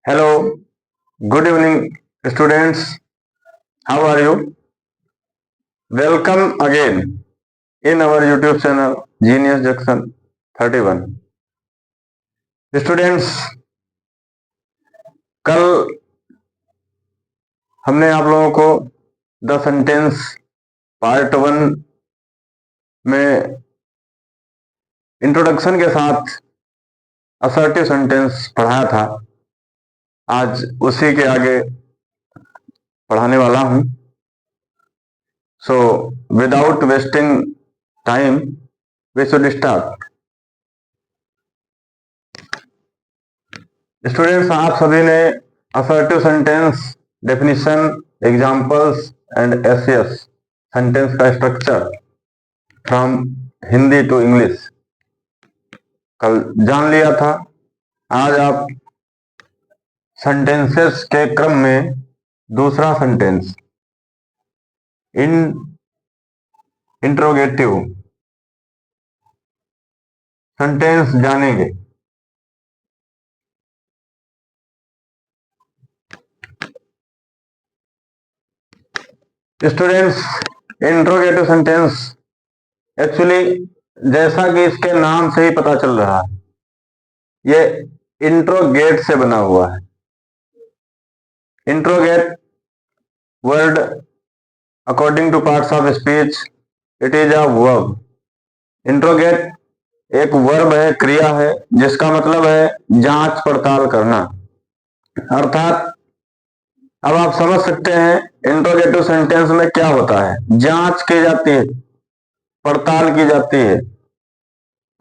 Hello, good evening, students. How are you? Welcome again in our YouTube channel Genius Junction 31. Students, कल हमने आप लोगों को the sentence part 1 में introduction के साथ असर्टिव सेंटेंस पढ़ाया था। आज उसी के आगे पढ़ाने वाला हूं। So, without wasting time, we should start. Students, आप सभी ने assertive sentence definition, examples and SS sentence का structure from Hindi to English कल जान लिया था। आज आप सेंटेंसेस के क्रम में दूसरा सेंटेंस इंट्रोगेटिव सेंटेंस जानेंगे। स्टूडेंट्स, इंट्रोगेटिव सेंटेंस एक्चुअली जैसा कि इसके नाम से ही पता चल रहा है, ये इंट्रोगेट से बना हुआ है। Interrogate word according two parts of speech it is a verb. Interrogate एक वर्ब है, क्रिया है, जिसका मतलब है जांच पड़ताल करना। अर्थात अब आप समझ सकते हैं इंट्रोगेटिव सेंटेंस में क्या होता है। जांच की जाती है, पड़ताल की जाती है,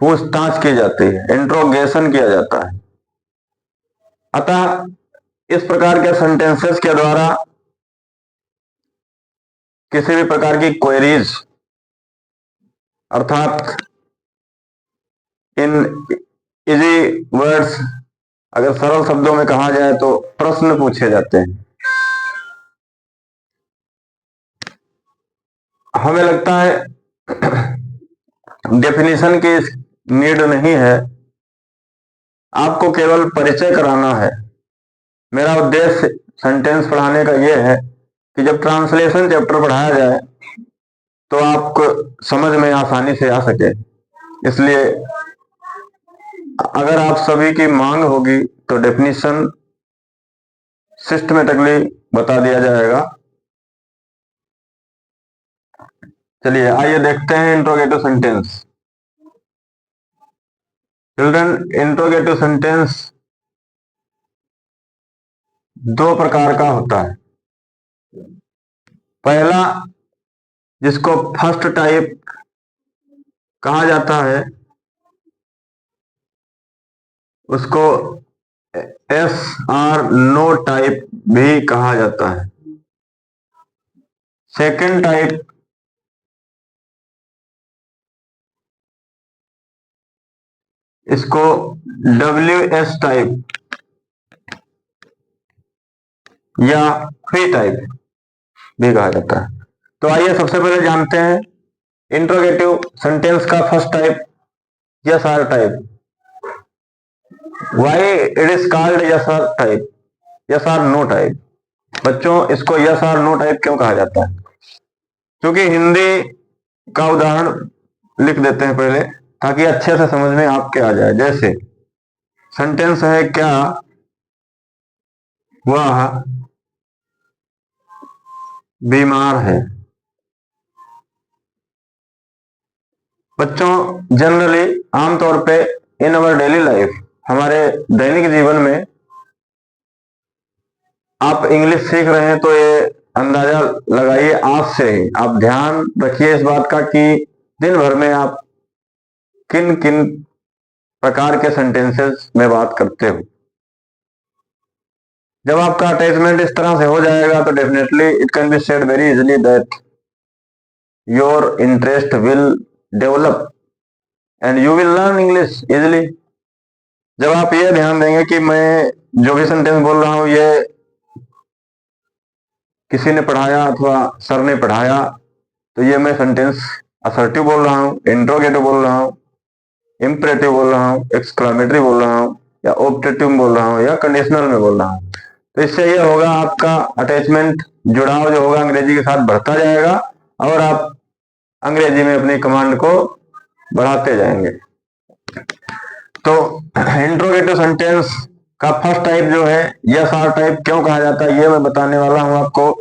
पूछताछ की जाती है, इंट्रोगेशन किया जाता है। अतः इस प्रकार के सेंटेंसेस के द्वारा किसी भी प्रकार की क्वेरीज, अर्थात इन इजी वर्ड्स, अगर सरल शब्दों में कहा जाए तो प्रश्न पूछे जाते हैं। हमें लगता है डेफिनेशन की नीड नहीं है, आपको केवल परिचय कराना है। मेरा उद्देश्य सेंटेंस पढ़ाने का यह है कि जब ट्रांसलेशन चैप्टर पढ़ाया जाए तो आपको समझ में आसानी से आ सके। इसलिए अगर आप सभी की मांग होगी तो डेफिनेशन सिस्टमेटिकली बता दिया जाएगा। चलिए आइए देखते हैं interrogative sentence. Children, interrogative sentence दो प्रकार का होता है। पहला, जिसको फर्स्ट टाइप कहा जाता है, उसको एस आर नो टाइप भी कहा जाता है। सेकंड टाइप इसको डब्ल्यू एस टाइप या फ्री टाइप भी कहा जाता है। तो आइए सबसे पहले जानते हैं इंट्रोगेटिव सेंटेंस का first type, yes or type. Why it is called yes or type, yes or no type. बच्चों, इसको यस आर नो टाइप क्यों कहा जाता है? क्योंकि हिंदी का उदाहरण लिख देते हैं पहले, ताकि अच्छे से समझ में आपके आ जाए। जैसे सेंटेंस है, क्या वह बीमार है। बच्चों, जनरली आमतौर पे इन अवर डेली लाइफ, हमारे दैनिक जीवन में आप इंग्लिश सीख रहे हैं तो ये अंदाजा लगाइए आज से ही। आप ध्यान रखिए इस बात का कि दिन भर में आप किन किन प्रकार के सेंटेंसेस में बात करते हो। जब आपका अटैचमेंट इस तरह से हो जाएगा तो definitely it can be said very easily that your interest will develop and you will learn English easily. जब आप ये ध्यान देंगे कि मैं जो भी सेंटेंस बोल रहा हूं ये किसी ने पढ़ाया अथवा सर ने पढ़ाया, तो ये मैं सेंटेंस असर्टिव बोल रहा हूं, इंट्रोगेटिव बोल रहा हूं, इंपरेटिव बोल रहा हूं, एक्सक्लेमेटरी बोल रहा हूं, या ऑप्टेटिव में बोल रहा हूँ या कंडीशनल में बोल रहा हूँ। तो इससे ये होगा आपका अटैचमेंट, जुड़ाव जो होगा अंग्रेजी के साथ बढ़ता जाएगा और आप अंग्रेजी में अपनी कमांड को बढ़ाते जाएंगे। तो इंट्रोगेटिव सेंटेंस का फर्स्ट टाइप जो है यस आर टाइप क्यों कहा जाता है ये मैं बताने वाला हूं आपको।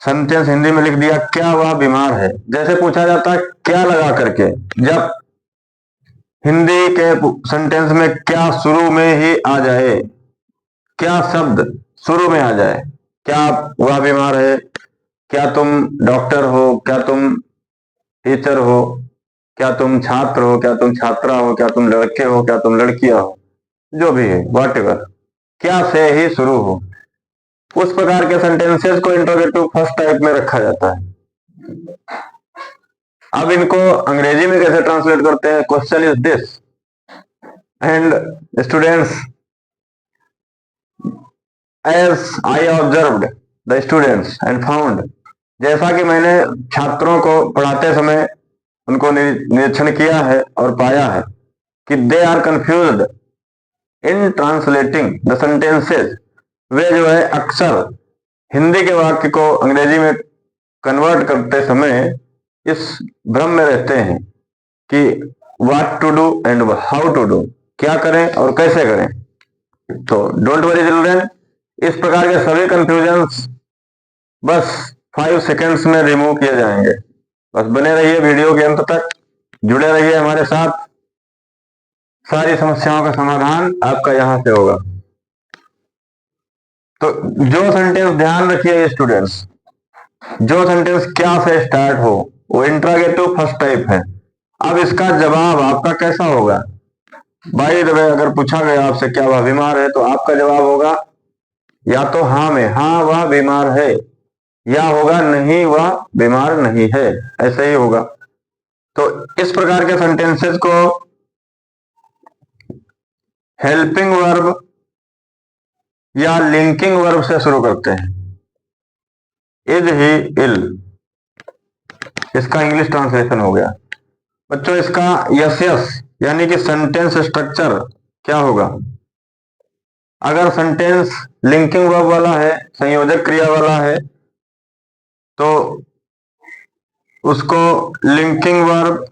सेंटेंस हिंदी में लिख दिया, क्या वह बीमार है। जैसे पूछा जाता है क्या लगा करके, जब हिंदी के सेंटेंस में क्या शुरू में ही आ जाए, क्या शब्द शुरू में आ जाए, क्या वह बीमार है, क्या तुम डॉक्टर हो, क्या तुम टीचर हो, क्या तुम छात्र हो, क्या तुम छात्रा हो, क्या तुम लड़के हो, क्या तुम लड़कियां हो, जो भी है वॉट एवर, क्या से ही शुरू हो, उस प्रकार के सेंटेंसेस को इंट्रोगेटिव फर्स्ट टाइप में रखा जाता है। अब इनको अंग्रेजी में कैसे ट्रांसलेट करते हैं, question is this and students, as I observed the students and found, जैसा कि मैंने छात्रों को पढ़ाते समय उनको निरीक्षण किया है और पाया है कि they are confused in translating the sentences, वे जो है अक्सर हिंदी के वाक्य को अंग्रेजी में कन्वर्ट करते समय इस भ्रम में रहते हैं कि what to do and how to do, क्या करें और कैसे करें। तो डोंट वरी चिल्ड्रन, इस प्रकार के सभी कंफ्यूजन्स बस 5 सेकेंड्स में रिमूव किए जाएंगे। बस बने रहिए वीडियो के अंत तक, जुड़े रहिए हमारे साथ, सारी समस्याओं का समाधान आपका यहां से होगा। तो जो सेंटेंस, ध्यान रखिए स्टूडेंट्स, जो सेंटेंस क्या से स्टार्ट हो वो इंट्रोगेटिव फर्स्ट टाइप है। अब इसका जवाब आपका कैसा होगा, बाय द वे अगर पूछा गया आपसे क्या वह बीमार है, तो आपका जवाब होगा या तो हाँ में हाँ वह बीमार है, या होगा नहीं वह बीमार नहीं है, ऐसे ही होगा। तो इस प्रकार के सेंटेंसेस को हेल्पिंग वर्ब या लिंकिंग वर्ब से शुरू करते हैं। इज ही इल, इसका इंग्लिश ट्रांसलेशन हो गया। बच्चों इसका यस यस यानी कि सेंटेंस स्ट्रक्चर क्या होगा, अगर सेंटेंस लिंकिंग वर्ब वाला है, संयोजक क्रिया वाला है, तो उसको लिंकिंग वर्ब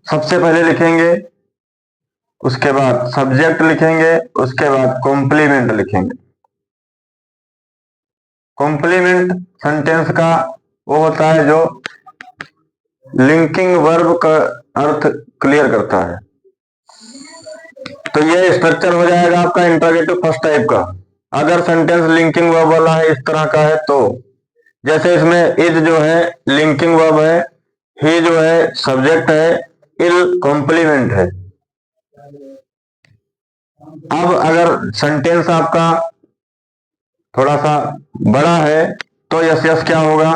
सबसे पहले लिखेंगे, उसके बाद सब्जेक्ट लिखेंगे, उसके बाद कॉम्प्लीमेंट लिखेंगे। कॉम्प्लीमेंट सेंटेंस का वो होता है जो लिंकिंग वर्ब का अर्थ क्लियर करता है। तो ये स्ट्रक्चर हो जाएगा आपका इंट्रोगेटिव फर्स्ट टाइप का। अगर सेंटेंस लिंकिंग वर्ब वाला है, इस तरह का है, तो जैसे इसमें इज जो है लिंकिंग वर्ब है, ही जो है सब्जेक्ट है, इल कॉम्प्लीमेंट है। अब अगर सेंटेंस आपका थोड़ा सा बड़ा है तो यस यस क्या होगा,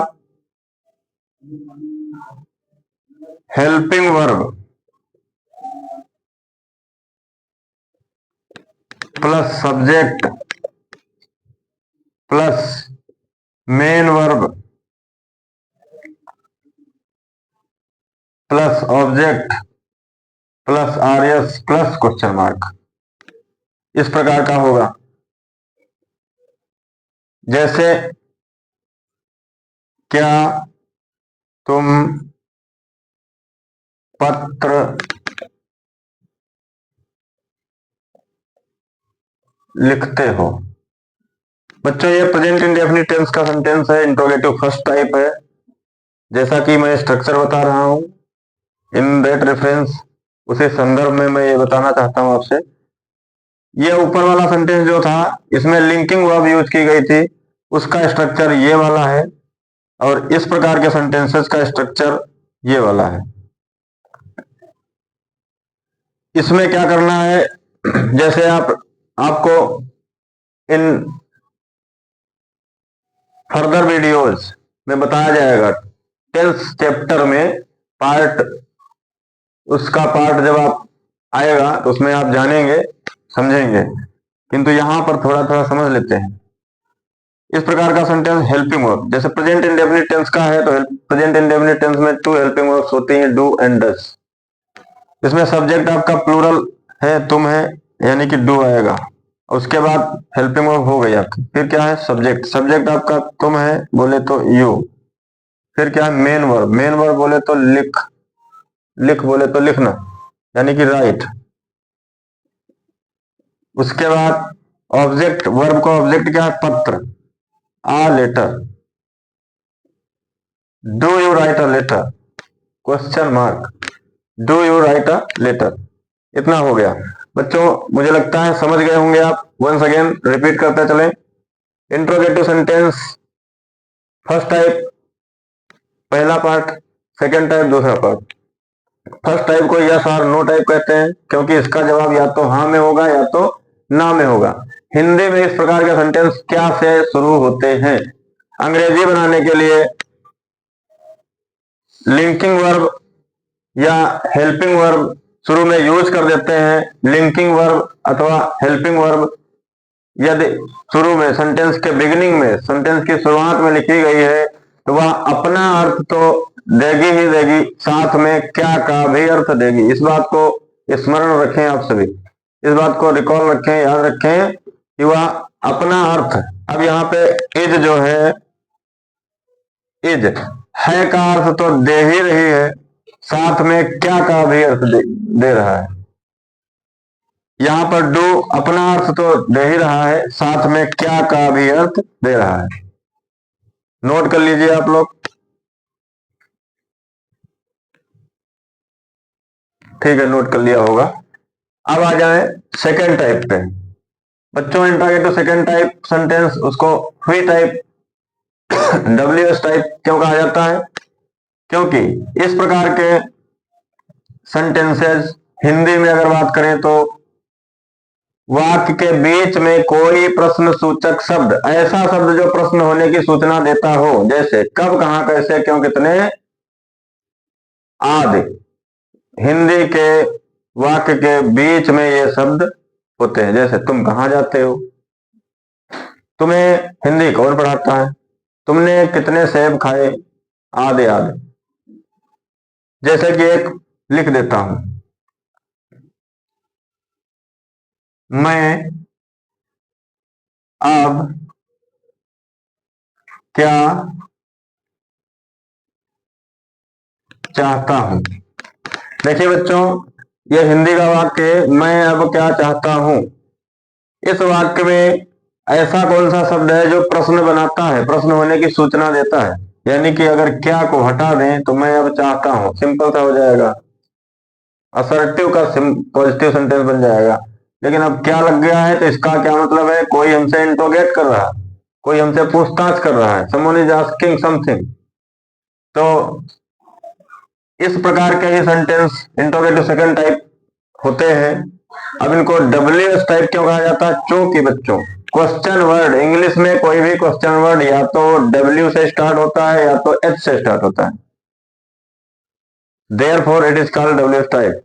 helping verb plus subject plus main verb plus object plus RS plus question mark, इस प्रकार का होगा। जैसे क्या तुम पत्र लिखते हो। बच्चों ये प्रेजेंट इंडेफिनिट टेंस का सेंटेंस है, इंट्रोगेटिव फर्स्ट टाइप है। जैसा कि मैं स्ट्रक्चर बता रहा हूं, इन दैट रेफरेंस, उसी संदर्भ में मैं ये बताना चाहता हूं आपसे। ये ऊपर वाला सेंटेंस जो था इसमें लिंकिंग वर्ब यूज की गई थी, उसका स्ट्रक्चर ये वाला है, और इस प्रकार के सेंटेंसेस का स्ट्रक्चर ये वाला है। इसमें क्या करना है, जैसे आपको इन फर्दर वीडियोस में बताया जाएगा, टेंस चैप्टर में पार्ट, उसका पार्ट जब आप आएगा तो उसमें आप जानेंगे समझेंगे, किंतु यहां पर थोड़ा थोड़ा समझ लेते हैं। इस प्रकार का सेंटेंस हेल्पिंग वर्ब, जैसे प्रेजेंट इंडेफिनिट टेंस का है तो प्रेजेंट इंडेफिनिट टेंस में टू हेल्पिंग वर्ब्स होती हैं, डू एंड डज। इसमें सब्जेक्ट आपका प्लूरल है, तुम है, यानी कि डू आएगा। उसके बाद हेल्पिंग वर्ब हो गई आपकी। फिर क्या है, सब्जेक्ट। सब्जेक्ट आपका तुम है बोले तो यू। फिर क्या है, मेन वर्ब। मेन वर्ब बोले तो लिख, लिख बोले तो लिखना, यानी कि राइट। उसके बाद ऑब्जेक्ट, वर्ब का ऑब्जेक्ट क्या है, पत्र, a letter. Do you write a letter, question mark, do you write a letter. इतना हो गया बच्चों, मुझे लगता है समझ गए होंगे आप। वंस अगेन रिपीट करते चलें। इंट्रोगेटिव सेंटेंस फर्स्ट टाइप, पहला पार्ट, सेकंड टाइप, दूसरा पार्ट। फर्स्ट टाइप को यस और नो टाइप कहते हैं, क्योंकि इसका जवाब या तो हाँ में होगा या तो ना में होगा। हिंदी में इस प्रकार के सेंटेंस क्या से शुरू होते हैं? अंग्रेजी बनाने के लिए लिंकिंग वर्ब या हेल्पिंग वर्ब शुरू में यूज कर देते हैं। लिंकिंग वर्ब अथवा हेल्पिंग वर्ब यदि शुरू में सेंटेंस के बिगिनिंग में, सेंटेंस की शुरुआत में लिखी गई है तो वह अपना अर्थ तो देगी ही देगी, साथ में क्या का भी अर्थ देगी। इस बात को स्मरण रखें आप सभी, इस बात को रिकॉल रखें, याद रखें कि वह अपना अर्थ। अब यहाँ पे इज जो है, इज है का अर्थ तो दे ही रही है, साथ में क्या का भी अर्थ दे रहा है। यहां पर डू अपना अर्थ तो दे ही रहा है, साथ में क्या का भी अर्थ दे रहा है। नोट कर लीजिए आप लोग, ठीक है, नोट कर लिया होगा। अब आ जाए सेकेंड टाइप पे। बच्चों इंट्रोगेटिव सेकेंड टाइप सेंटेंस, उसको व्ही टाइप, डब्ल्यूएस टाइप क्यों कहा जाता है? क्योंकि इस प्रकार के सेंटेंसेस हिंदी में अगर बात करें तो वाक्य के बीच में कोई प्रश्न सूचक शब्द, ऐसा शब्द जो प्रश्न होने की सूचना देता हो, जैसे कब, कहां, कैसे, क्यों, कितने आदि। हिंदी के वाक्य के बीच में ये शब्द होते हैं। जैसे तुम कहां जाते हो, तुम्हें हिंदी कौन पढ़ाता है, तुमने कितने सेब खाए, आदि आदि। जैसे कि एक लिख देता हूं, मैं अब क्या चाहता हूं। देखिए बच्चों, यह हिंदी का वाक्य है, मैं अब क्या चाहता हूं। इस वाक्य में ऐसा कौन सा शब्द है जो प्रश्न बनाता है, प्रश्न होने की सूचना देता है? यानी कि अगर क्या को हटा दें तो मैं अब चाहता हूं, सिंपल सा हो जाएगा, असर्टिव का पॉजिटिव सेंटेंस बन जाएगा। लेकिन अब क्या लग गया है तो इसका क्या मतलब है, कोई हमसे इंट्रोगेट कर रहा है, कोई हमसे पूछताछ कर रहा है, समवन इज आस्किंग समथिंग। तो इस प्रकार के ही सेंटेंस इंट्रोगेटिव सेकंड टाइप होते हैं। अब इनको डब्ल्यू एस टाइप क्यों कहा जाता है? क्योंकि बच्चों क्वेश्चन वर्ड, इंग्लिश में कोई भी क्वेश्चन वर्ड या तो डब्ल्यू से स्टार्ट होता है या तो एच से स्टार्ट होता है। Therefore it is called W S type.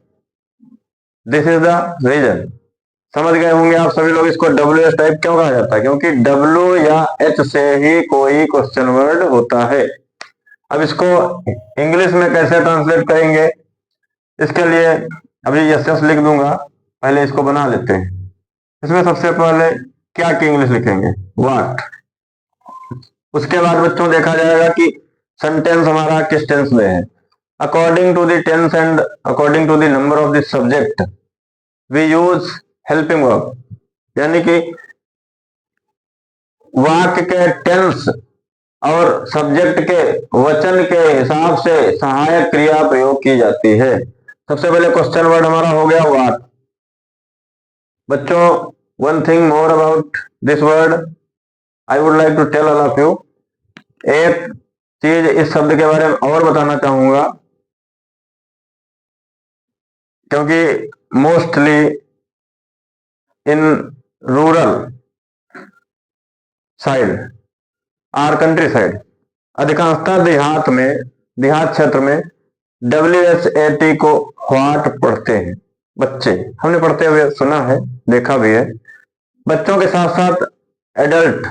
This is the reason. समझ गए होंगे आप सभी लोग इसको डब्ल्यू एस टाइप क्यों कहा जाता है, क्योंकि डब्ल्यू या एच से ही कोई क्वेश्चन वर्ड होता है। अब इसको इंग्लिश में कैसे ट्रांसलेट करेंगे, इसके लिए अभी यस यस लिख दूंगा, पहले इसको बना लेते हैं। इसमें सबसे पहले क्या की इंग्लिश लिखेंगे, व्हाट। उसके बाद बच्चों देखा जाएगा कि सेंटेंस हमारा किस टेंस में है। According to the tense and according to the number of the subject we use helping verb, यानी कि वाक्य के टेंस और सब्जेक्ट के वचन के हिसाब से सहायक क्रिया प्रयोग की जाती है। सबसे पहले क्वेश्चन वर्ड हमारा हो गया व्हाट। बच्चों one thing more about this word I would like to tell all of you. एक चीज इस शब्द के बारे में और बताना चाहूंगा, क्योंकि mostly in rural side our country side, अधिकांशतः देहात में, देहात क्षेत्र में WHAT को व्हाट पढ़ते हैं बच्चे। हमने पढ़ते हुए सुना है, देखा भी है। बच्चों के साथ साथ एडल्ट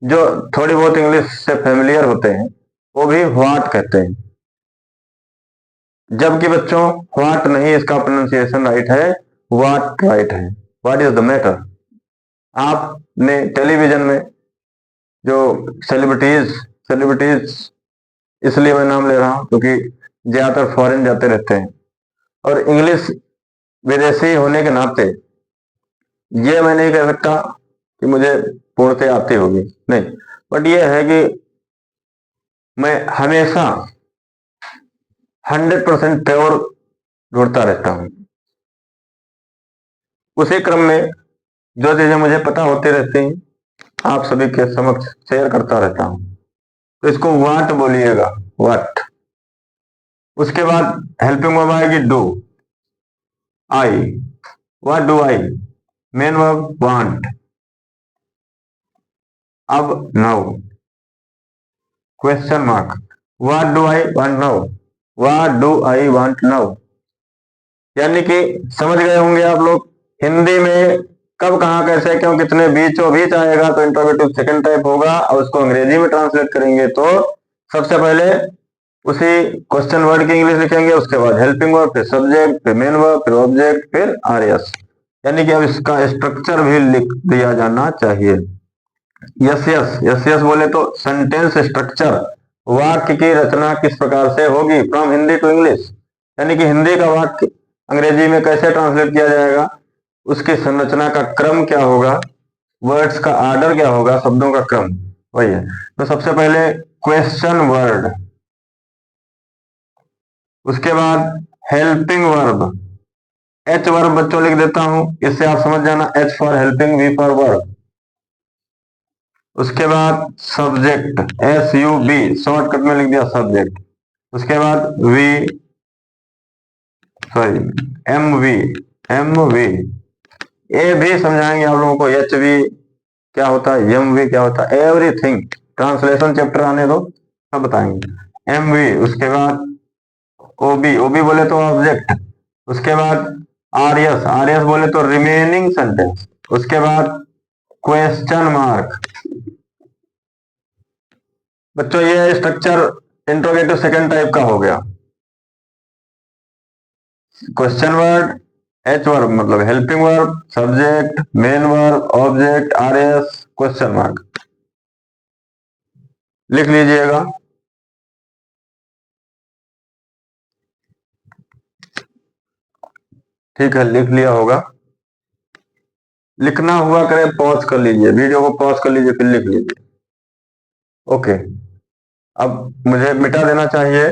जो थोड़ी बहुत इंग्लिश से फेमिलियर होते हैं वो भी व्हाट कहते हैं। जबकि बच्चों व्हाट नहीं, इसका प्रोनाउंसिएशन राइट है, व्हाट राइट है। What is the matter. आपने टेलीविजन में जो सेलिब्रिटीज सेलिब्रिटीज इसलिए मैं नाम ले रहा हूं क्योंकि ज्यादातर फॉरेन जाते रहते हैं, और इंग्लिश विदेशी होने के नाते ये मैं नहीं कह सकता कि मुझे पूर्णतः आती होगी, नहीं, बट ये है कि मैं हमेशा 100% प्योर ढूंढता रहता हूं। उसी क्रम में जो चीजें मुझे पता होती रहती हैं आप सभी के समक्ष शेयर करता रहता हूं। तो इसको वाट बोलिएगा, वाट। उसके बाद हेल्पिंग वर्ब आएगी do, I. What do I, main verb want. अब now question mark, what do I want now, what do I want now. यानी कि समझ गए होंगे आप लोग, हिंदी में कब कहां कैसे क्यों कितने बीचों बीच आएगा तो इंट्रोगेटिव सेकंड टाइप होगा, और उसको अंग्रेजी में ट्रांसलेट करेंगे तो सबसे पहले उसी क्वेश्चन वर्ड की इंग्लिश लिखेंगे, उसके बाद हेल्पिंग वर्ब, फिर सब्जेक्ट, फिर मेन वर्ब, फिर ऑब्जेक्ट, फिर आरएस। यानी कि अब इसका स्ट्रक्चर भी लिख दिया जाना चाहिए। यस यस, यस यस बोले तो सेंटेंस स्ट्रक्चर, वाक्य की रचना किस प्रकार से होगी फ्रॉम हिंदी टू इंग्लिश, यानी कि हिंदी का वाक्य अंग्रेजी में कैसे ट्रांसलेट किया जाएगा, उसकी संरचना का क्रम क्या होगा, वर्ड्स का आर्डर क्या होगा, शब्दों का क्रम, वही है। तो सबसे पहले क्वेश्चन वर्ड, उसके बाद हेल्पिंग वर्ब, एच वर्ब बच्चों लिख देता हूं, इससे आप समझ जाना, H for helping, V for verb. उसके बाद subject, S U B, shortcut में लिख दिया सब्जेक्ट। उसके बाद V, sorry, M V, M V, A भी समझाएंगे आप लोगों को, एच वी क्या होता है, एम वी क्या होता है, एवरीथिंग ट्रांसलेशन चैप्टर आने दो सब बताएंगे। एम वी, उसके बाद ओबी, ओबी बोले तो ऑब्जेक्ट। उसके बाद आरएस, आरएस बोले तो रिमेनिंग सेंटेंस। उसके बाद क्वेश्चन मार्क। बच्चों ये स्ट्रक्चर इंट्रोगेटिव सेकंड टाइप का हो गया। क्वेश्चन वर्ड, एच वर्ब मतलब helping verb, subject, main verb, object, RS, question mark. लिख लीजिएगा। ठीक है, लिख लिया होगा। लिखना हुआ करे पॉज कर लीजिए, वीडियो को पॉज कर लीजिए, फिर लिख लीजिए। ओके, अब मुझे मिटा देना चाहिए।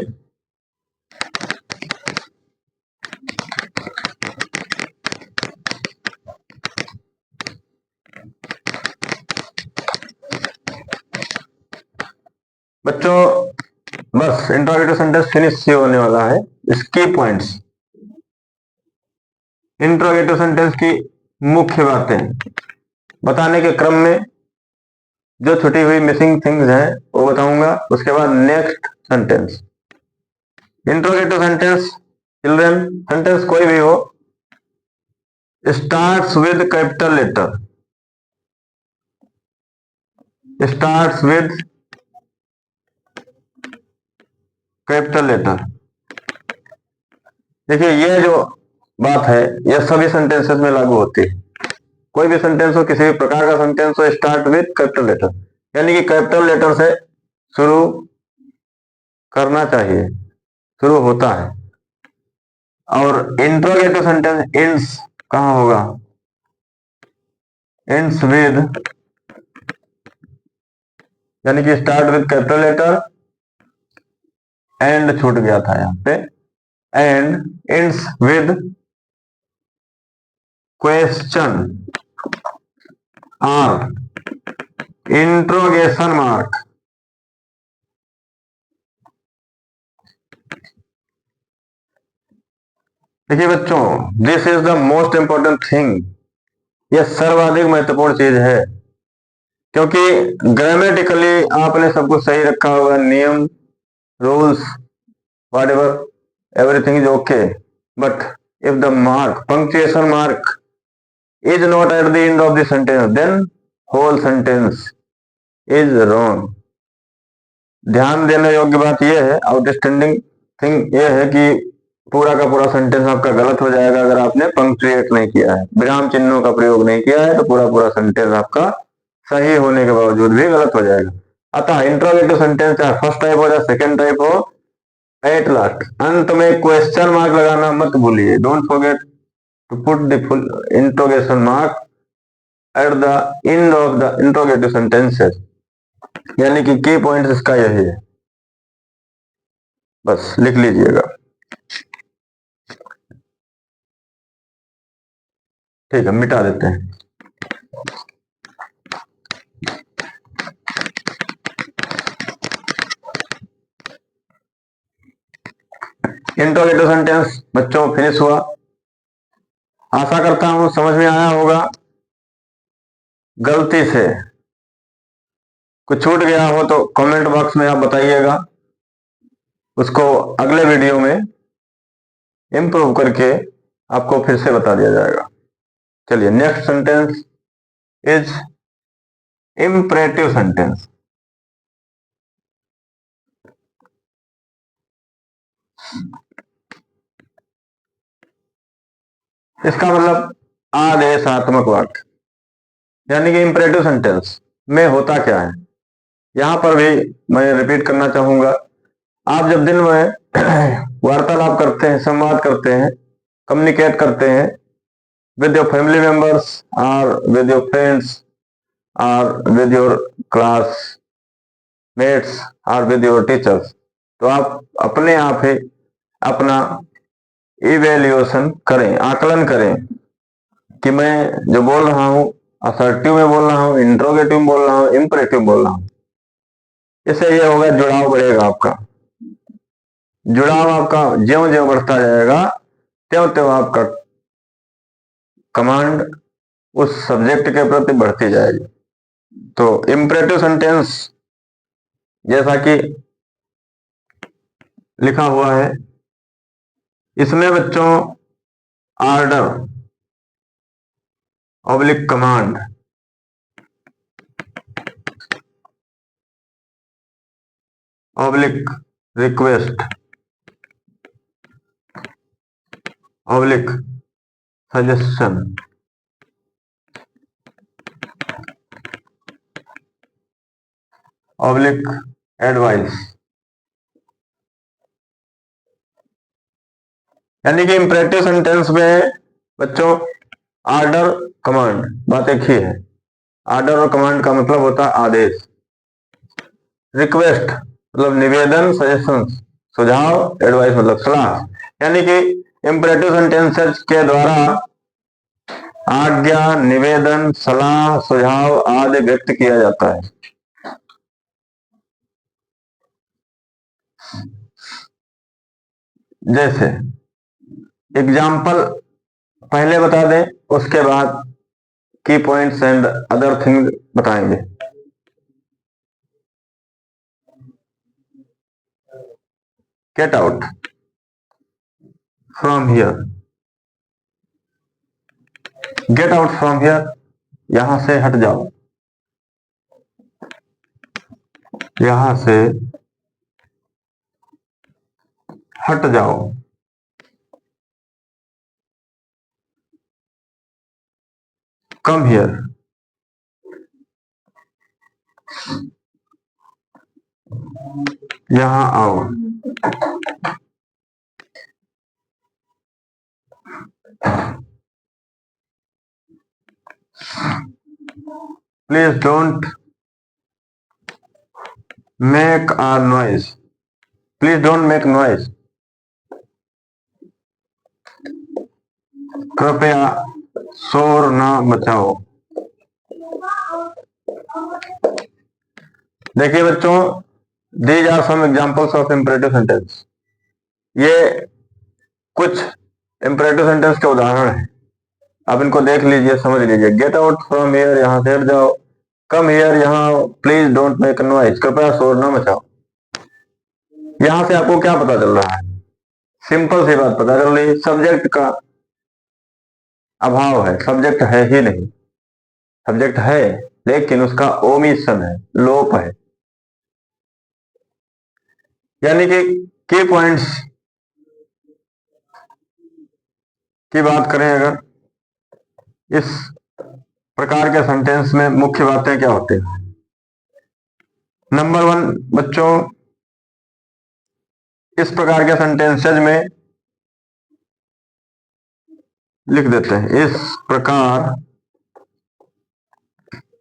बच्चों बस इंट्रोगेटिव सेंटेंस फिनिश ही होने वाला है। इसकी पॉइंट्स, इंट्रोगेटिव सेंटेंस की मुख्य बातें बताने के क्रम में जो छुटी हुई मिसिंग थिंग्स हैं वो बताऊंगा। उसके बाद next sentence, interrogative sentence children, sentence कोई भी हो, starts with capital letter, starts with capital letter. देखिए ये जो बात है ये सभी सेंटेंसेस में लागू होती है। कोई भी सेंटेंस हो, किसी भी प्रकार का सेंटेंस हो, स्टार्ट विद कैपिटल लेटर, यानी कि कैपिटल लेटर से शुरू करना चाहिए, शुरू होता है। और इंट्रोगेटिव सेंटेंस एंड्स कहां होगा, एंड्स विद, यानी कि start with capital letter, and छूट गया था यहां पे, एंड एंड्स विद क्वेश्चन और इंट्रोगेशन मार्क। देखिए बच्चों, this is the most important thing, यह सर्वाधिक महत्वपूर्ण चीज है, क्योंकि ग्रामेटिकली आपने सब कुछ सही रखा होगा, नियम, rules, whatever, everything is okay, but if the mark, punctuation mark is not at the end of the sentence, then whole sentence is wrong. ध्यान देने योग्य बात यह है, आउटस्टैंडिंग थिंग यह है कि पूरा का पूरा सेंटेंस आपका गलत हो जाएगा अगर आपने पंक्चुएट नहीं किया है, विराम चिन्हों का प्रयोग नहीं किया है, तो पूरा पूरा सेंटेंस आपका सही होने के बावजूद भी गलत हो जाएगा। अतः इंट्रोगेटिव सेंटेंस चाहे फर्स्ट टाइप हो या सेकेंड टाइप हो, एट लास्ट अंत में क्वेश्चन मार्क लगाना मत भूलिए। Don't forget to put the full interrogation mark at the end of the interrogative sentences, यानी कि की पॉइंट इसका यही है, बस लिख लीजिएगा। ठीक है, मिटा देते हैं। इंट्रोगेटिव सेंटेंस बच्चों फिनिश हुआ। आशा करता हूं समझ में आया होगा। गलती से कुछ छूट गया हो तो कमेंट बॉक्स में आप बताइएगा, उसको अगले वीडियो में इम्प्रूव करके आपको फिर से बता दिया जाएगा। चलिए, next sentence is imperative sentence. इसका मतलब आदेशात्मक वाक्य, यानी कि इम्परेटिव सेंटेंस में होता क्या है। यहां पर भी मैं रिपीट करना चाहूंगा। आप जब दिन में वार्तालाप करते हैं, संवाद करते हैं, कम्युनिकेट करते हैं with your family members or with your friends or with your classmates or with your teachers, तो आप अपने आप ही अपना इवेल्युएशन करें, आकलन करें कि मैं जो बोल रहा हूं असर्टिव में बोल रहा हूं, इंट्रोगेटिव में बोल रहा हूं, इंपरेटिव बोल रहा हूं। इससे ये होगा, जुड़ाव बढ़ेगा आपका। जुड़ाव आपका ज्यों ज्यों बढ़ता जाएगा त्यों त्यों आपका कमांड उस सब्जेक्ट के प्रति बढ़ती जाएगी। तो इम्परेटिव सेंटेंस जैसा कि लिखा हुआ है, इसमें बच्चों order oblique command, oblique request, oblique suggestion, oblique advice, यानी कि इंपरेटिव सेंटेंस में बच्चों ऑर्डर कमांड बात एक ही है। ऑर्डर और कमांड का मतलब होता है आदेश। रिक्वेस्ट मतलब निवेदन, सजेशन सुझाव, एडवाइस मतलब सलाह, यानी कि इंपरेटिव सेंटेंसेस के द्वारा आज्ञा, निवेदन, सलाह, सुझाव आदि व्यक्त किया जाता है। जैसे एग्जाम्पल पहले बता दें, उसके बाद की पॉइंट्स एंड अदर थिंग बताएंगे। Get out from here, get out from here, यहां से हट जाओ, यहां से हट जाओ। कम हियर, यहां आओ। Please don't make a noise, please don't make noise, कृपया शोर ना मचाओ। देखिए बच्चों, these are some examples of imperative sentence. ये कुछ इंपरेटिव सेंटेंस के उदाहरण हैं, आप इनको देख लीजिए, समझ लीजिए। गेट आउट फ्रॉम हियर, यहां से हट जाओ। कम हियर, यहां आओ। प्लीज डोंट मेक नॉइज, कृपया शोर ना मचाओ। यहां से आपको क्या पता चल रहा है? सिंपल सी बात पता चल रही है, सब्जेक्ट का अभाव है, सब्जेक्ट है ही नहीं। सब्जेक्ट है लेकिन उसका ओमिशन है, लोप है। यानी कि की पॉइंट्स की बात करें अगर, इस प्रकार के सेंटेंस में मुख्य बातें क्या होती हैं? नंबर वन बच्चों, इस प्रकार के सेंटेंसेज में लिख देते हैं, इस प्रकार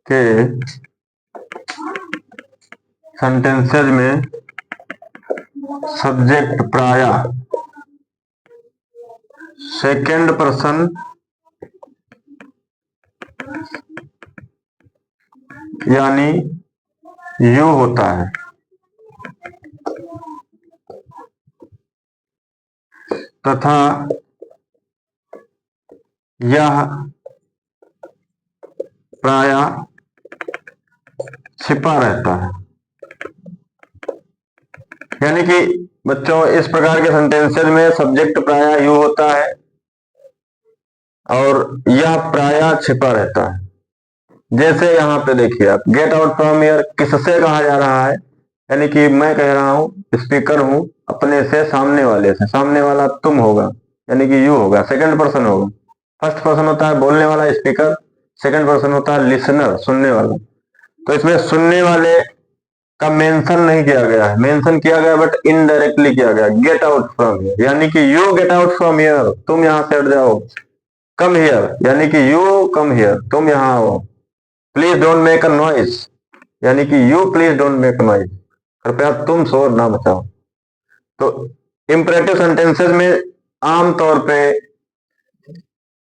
के सेंटेंसेज में सब्जेक्ट प्राय सेकंड पर्सन यानी यू होता है, तथा यह प्राय छिपा रहता है। यानी कि बच्चों, इस प्रकार के सेंटेंसेज में सब्जेक्ट प्राय यू होता है और यह प्राय छिपा रहता है। जैसे यहां पे देखिए आप, गेट आउट फ्रॉम हियर किससे कहा जा रहा है? यानी कि मैं कह रहा हूं, स्पीकर हूं, अपने से सामने वाले से। सामने वाला तुम होगा, यानी कि यू होगा, सेकंड पर्सन होगा। फर्स्ट पर्सन होता है बोलने वाला, स्पीकर। सेकंड पर्सन होता है लिसनर, सुनने वाला। तो इसमें सुनने वाले का मेंशन नहीं किया गया है, मेंशन किया गया बट इनडायरेक्टली किया गया। गेट आउट फ्रॉम हियर यानी कि you get out from here, तुम यहां से हट जाओ। कम हियर यानी कि यू कम हियर, तुम यहां आओ। Please don't make a noise यानी कि you please don't make noise, कृपया तुम शोर ना मचाओ। तो इंपरेटिव सेंटेंसेस में आमतौर पे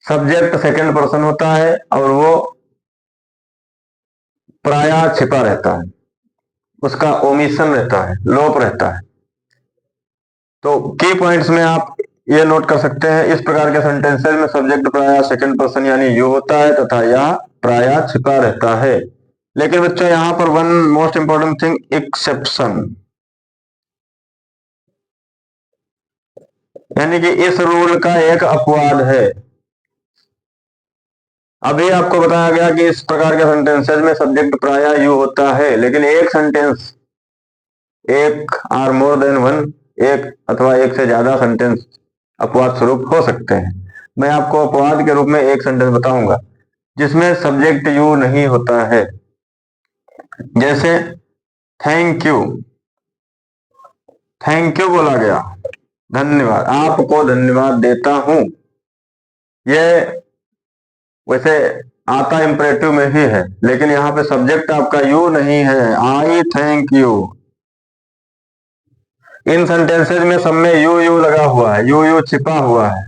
सब्जेक्ट सेकंड पर्सन होता है और वो प्राय छिपा रहता है, उसका ओमिशन रहता है, लोप रहता है। तो की पॉइंट्स में आप ये नोट कर सकते हैं, इस प्रकार के सेंटेंसेस में सब्जेक्ट प्राय सेकंड पर्सन यानी यू होता है तथा यह प्राय छिपा रहता है। लेकिन बच्चों यहां पर one most important thing, exception. यानी कि इस रूल का एक अपवाद है। अभी आपको बताया गया कि इस प्रकार के सेंटेंसेस में सब्जेक्ट प्राय यू होता है, लेकिन एक सेंटेंस, एक आर मोर देन वन, एक अथवा एक से ज्यादा सेंटेंस अपवाद स्वरूप हो सकते हैं। मैं आपको अपवाद के रूप में एक सेंटेंस बताऊंगा जिसमें सब्जेक्ट यू नहीं होता है। जैसे थैंक यू, थैंक यू बोला गया, धन्यवाद, आपको धन्यवाद देता हूं। यह वैसे आता इंपरेटिव में ही है, लेकिन यहां पे सब्जेक्ट आपका यू नहीं है, आई थैंक यू। इन सेंटेंसेज में सब में यू यू लगा हुआ है, यू यू छिपा हुआ है,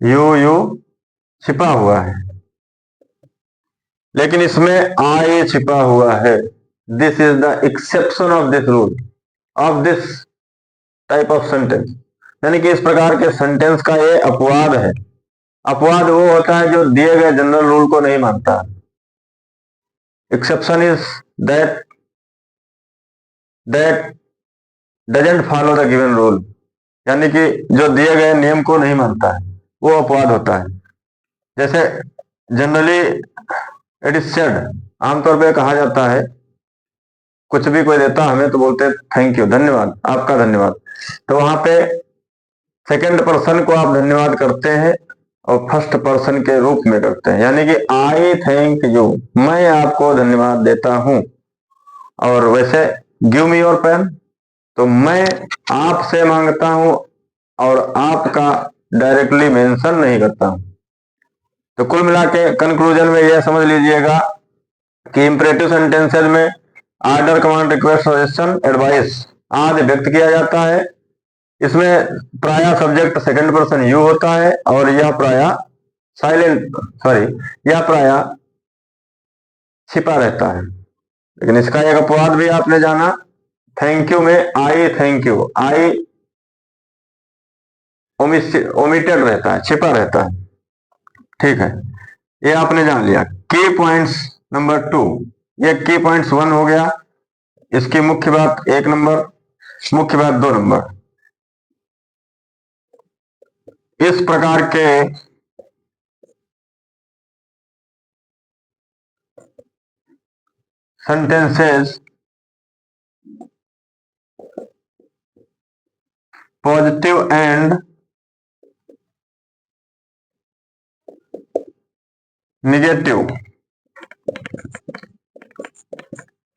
यू यू छिपा हुआ है, लेकिन इसमें आई छिपा हुआ है। This is the exception of this rule, of this type of sentence. यानी कि इस प्रकार के सेंटेंस का ये अपवाद है। अपवाद वो होता है जो दिए गए जनरल रूल को नहीं मानता। Exception is that that doesn't follow the given rule, यानी कि जो दिए गए नियम को नहीं मानता है, वो अपवाद होता है। जैसे जनरली इट इज सेड, आमतौर पे कहा जाता है, कुछ भी कोई देता हमें तो बोलते हैं थैंक यू, धन्यवाद, आपका धन्यवाद। तो वहां पे सेकंड पर्सन को आप धन्यवाद करते हैं और फर्स्ट पर्सन के रूप में करते हैं, यानी कि आई थैंक यू, मैं आपको धन्यवाद देता हूं। और वैसे गिव मी योर पेन, तो मैं आपसे मांगता हूं और आपका डायरेक्टली मेंशन नहीं करता हूं। तो कुल मिला के कंक्लूजन में यह समझ लीजिएगा कि इंपरेटिव सेंटेंसेज में order, command, request, suggestion, advice आदि व्यक्त किया जाता है। इसमें प्राय सब्जेक्ट सेकंड पर्सन यू होता है और यह प्राय यह प्राय छिपा रहता है। लेकिन इसका एक अपवाद भी आपने जाना, थैंक यू में आई थैंक यू, आई ओमिटेड रहता है, छिपा रहता है। ठीक है, ये आपने जान लिया। की पॉइंट्स नंबर 2, ये की पॉइंट्स 1 हो गया, इसकी मुख्य बात 1 नंबर, मुख्य बात 2 नंबर। इस प्रकार के sentences पॉजिटिव एंड निगेटिव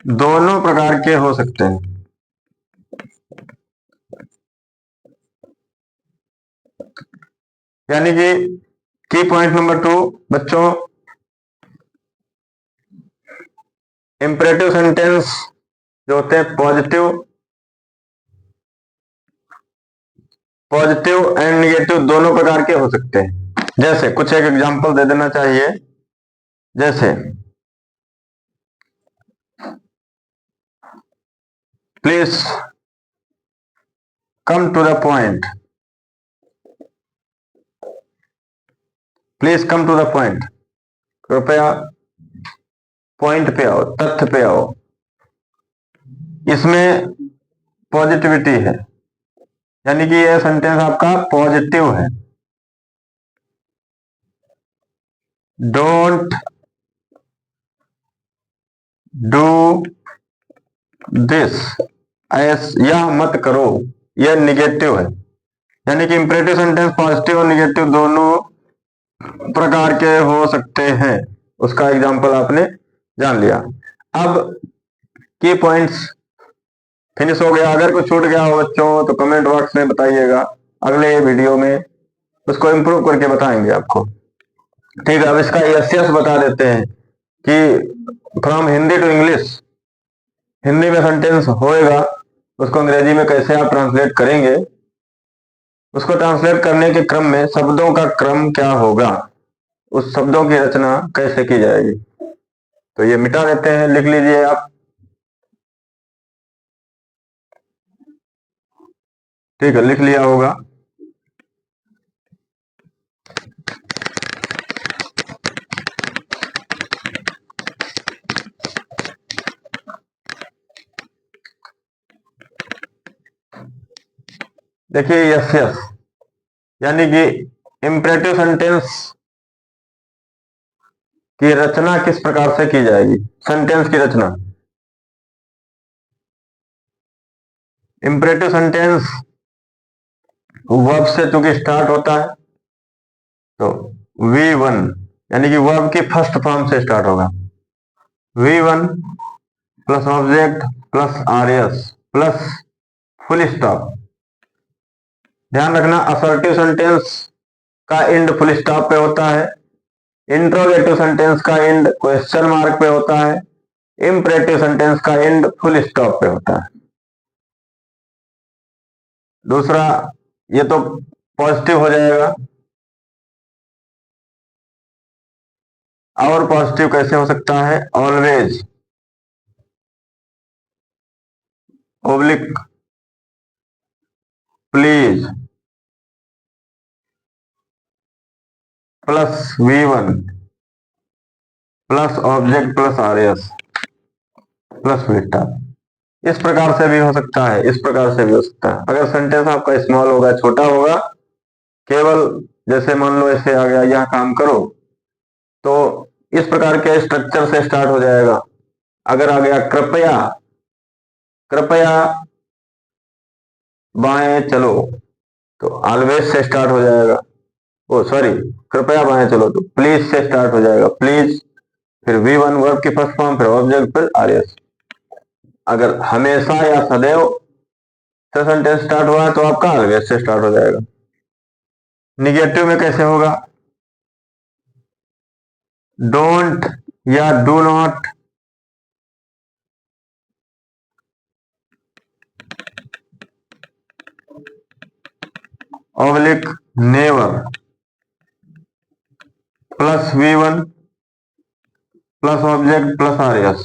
दोनों प्रकार के हो सकते हैं। यानी कि की पॉइंट नंबर 2 बच्चों, इंपरेटिव सेंटेंस जो होते हैं पॉजिटिव एंड निगेटिव दोनों प्रकार के हो सकते हैं। जैसे कुछ एक एग्जांपल दे देना चाहिए, जैसे please come to the point, please come to the point, कृपया पॉइंट पे आओ, तथ्य पे आओ। इसमें पॉजिटिविटी है, यानी कि यह सेंटेंस आपका पॉजिटिव है। डोंट डू दिस, यह मत करो, यह निगेटिव है। यानी कि इंपरेटिव सेंटेंस पॉजिटिव और निगेटिव दोनों प्रकार के हो सकते हैं। उसका एग्जांपल आपने जान लिया। अब की पॉइंट्स फिनिश हो गया। अगर कुछ छूट गया हो बच्चों तो कमेंट बॉक्स में बताइएगा, अगले वीडियो में उसको इम्प्रूव करके बताएंगे आपको। ठीक है, अब इसका यस बता देते हैं कि from Hindi to English, Hindi में सेंटेंस होएगा, उसको अंग्रेजी में कैसे आप ट्रांसलेट करेंगे, उसको ट्रांसलेट करने के क्रम में शब्दों का क्रम क्या होगा, उस शब्दों की रचना कैसे की जाएगी। तो ये मिटा देते हैं, लिख लीजिए आप। ठीक है, लिख लिया होगा। देखिए यस यानी कि इंपरेटिव सेंटेंस की रचना किस प्रकार से की जाएगी। सेंटेंस की रचना, इंपरेटिव सेंटेंस वर्ब से चूंकि स्टार्ट होता है तो V1 यानी कि वर्ब की फर्स्ट फॉर्म से स्टार्ट होगा। V1 plus object plus RS plus full stop. ध्यान रखना, असर्टिव सेंटेंस का एंड फुल स्टॉप पे होता है, इंट्रोगेटिव सेंटेंस का एंड क्वेश्चन मार्क पे होता है, इंपरेटिव सेंटेंस का एंड फुल स्टॉप पे होता है। दूसरा, ये तो पॉजिटिव हो जाएगा। और पॉजिटिव कैसे हो सकता है, always, oblique, please, plus V1 plus object plus RS plus full stop. इस प्रकार से भी हो सकता है, इस प्रकार से भी हो सकता है। अगर सेंटेंस आपका स्मॉल होगा, छोटा होगा, केवल जैसे मान लो ऐसे आ गया, यह काम करो, तो इस प्रकार के स्ट्रक्चर से स्टार्ट हो जाएगा। अगर आ गया कृपया, कृपया बाएं चलो, तो ऑलवेज से स्टार्ट हो जाएगा। ओ सॉरी, कृपया बाएं चलो तो प्लीज से स्टार्ट हो जाएगा, प्लीज, फिर V1 वर्ब की फर्स्ट फॉर्म, फिर ऑब्जेक्ट, फिर RS। अगर हमेशा या सदैव से सेंटेंस स्टार्ट हुआ है तो आपका ऑलवेज से स्टार्ट हो जाएगा। निगेटिव में कैसे होगा, डोंट या do not, oblique never, plus V1 plus object plus RS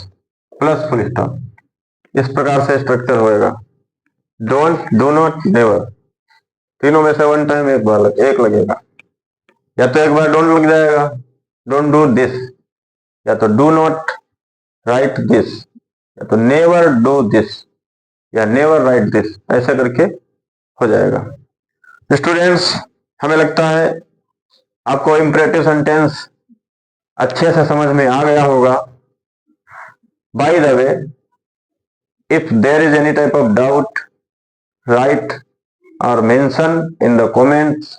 plus full stop. इस प्रकार से स्ट्रक्चर होएगा। डोंट, डू नॉट, नेवर, तीनों में से वन टाइम एक लगेगा। या तो एक बार डोंट लग जाएगा, डोंट डू दिस, या तो डू नॉट राइट दिस, या तो नेवर डू दिस, या नेवर राइट दिस, ऐसा करके हो जाएगा। स्टूडेंट्स, हमें लगता है आपको इंपरेटिव सेंटेंस अच्छे से समझ में आ गया होगा। By the way, if there is any type of doubt, write or mention in the comments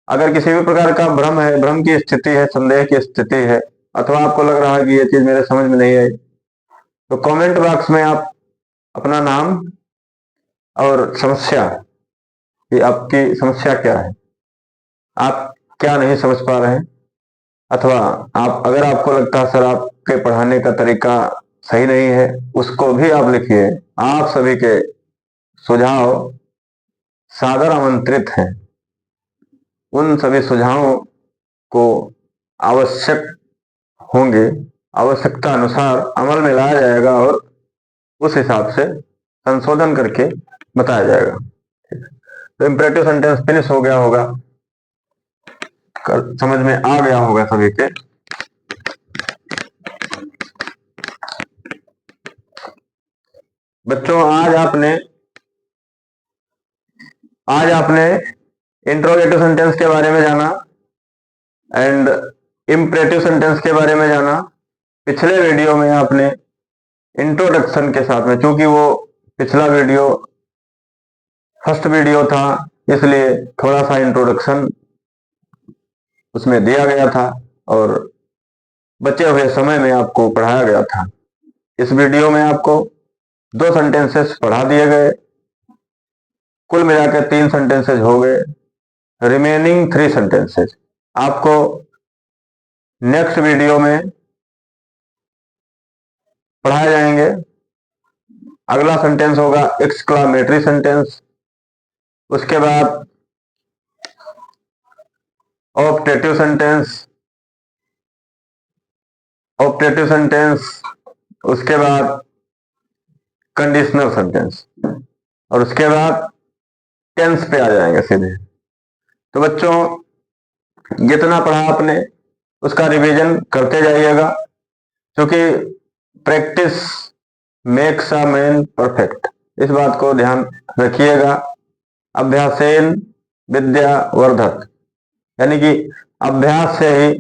अगर किसी भी प्रकार का भ्रम है, भ्रम की स्थिति है, संदेह की स्थिति है, अथवा आपको लग रहा है कि ये चीज मेरे समझ में नहीं आई, तो कमेंट बॉक्स में आप अपना नाम और समस्या, कि आपकी समस्या क्या है, आप क्या नहीं समझ पा रहे हैं, अथवा आप अगर आपको लगता है सर आपके पढ़ाने का तरीका सही नहीं है, उसको भी आप लिखिए। आप सभी के सुझाव सादर आमंत्रित हैं। उन सभी सुझावों को आवश्यक होंगे, आवश्यकता अनुसार अमल में लाया जाएगा और उस हिसाब से संशोधन करके बताया जाएगा। तो इंपरेटिव सेंटेंस फिनिश हो गया होगा, समझ में आ गया होगा सभी के। बच्चों आज आपने इंट्रोगेटिव सेंटेंस के बारे में जाना एंड इंपरेटिव सेंटेंस के बारे में जाना। पिछले वीडियो में आपने इंट्रोडक्शन के साथ में, चूंकि वो पिछला वीडियो फर्स्ट वीडियो था, इसलिए थोड़ा सा इंट्रोडक्शन उसमें दिया गया था और बचे हुए समय में आपको पढ़ाया गया था। इस वीडियो में आपको 2 सेंटेंसेस पढ़ा दिए गए, कुल मिलाकर 3 सेंटेंसेस हो गए। रिमेनिंग 3 सेंटेंसेस आपको नेक्स्ट वीडियो में पढ़ाए जाएंगे। अगला सेंटेंस होगा एक्सक्लामेटरी सेंटेंस, उसके बाद ऑप्टेटिव सेंटेंस, उसके बाद कंडीशनल सेंटेंस और उसके बाद टेंस पे आ जाएंगे सीधे। तो बच्चों जितना पढ़ा आपने उसका रिवीजन करते जाइएगा, क्योंकि practice makes a man perfect, इस बात को ध्यान रखिएगा। अभ्यासेन विद्या वर्धक, यानी कि अभ्यास से ही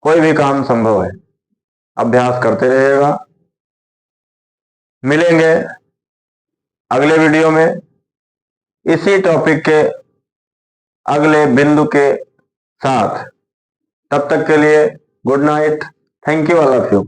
कोई भी काम संभव है। अभ्यास करते रहिएगा। मिलेंगे अगले वीडियो में इसी टॉपिक के अगले बिंदु के साथ। तब तक के लिए good night. Thank you all of you.